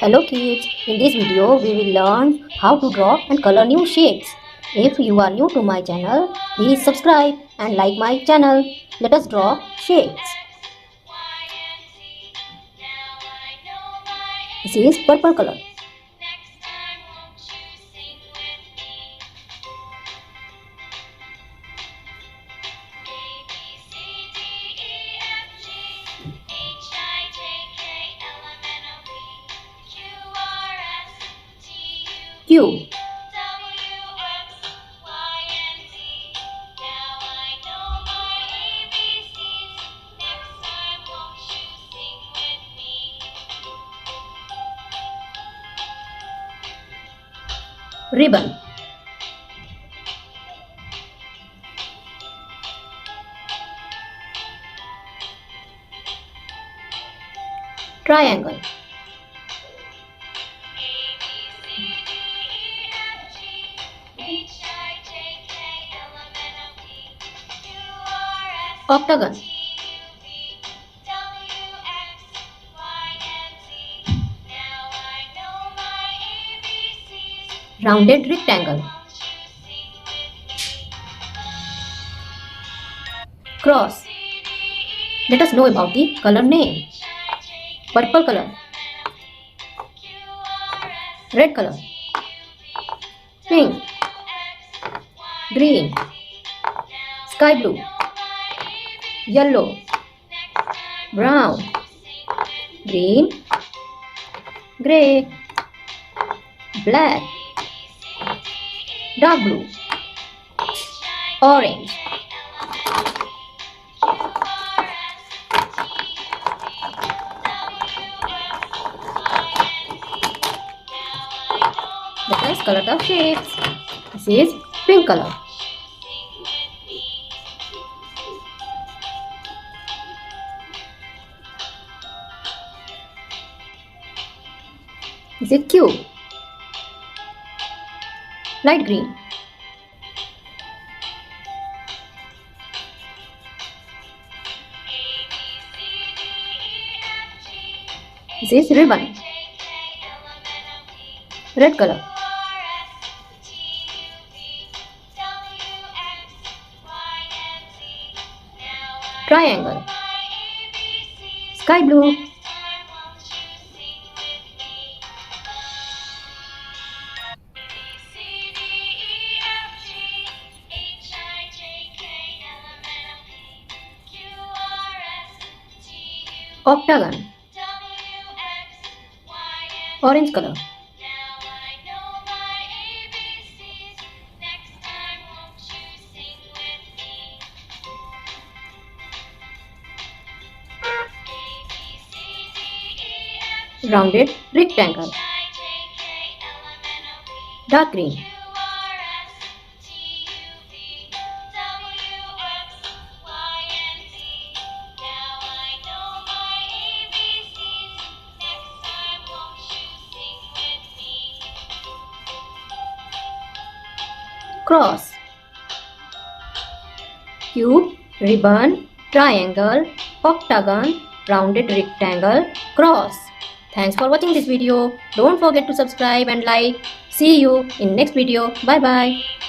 Hello kids, in this video we will learn how to draw and color new shapes. If you are new to my channel, please subscribe and like my channel. Let us draw shapes. This is purple color. Q. Ribbon. Triangle. Octagon. Rounded rectangle. Cross. Let us know about the color name. Purple color. Red color. Pink. Green. Sky blue. Yellow. Brown. Green. Grey. Black. Dark blue. Orange. Let us color the shapes. This is pink color. This is cube. Light green. This is ribbon. Red color. Triangle. Sky blue. Octagon. Orange color. Rounded rectangle. Dark green. Cross. Cube, ribbon, triangle, octagon, rounded rectangle, cross. Thanks for watching this video. Don't forget to subscribe and like. See you in next video. Bye bye.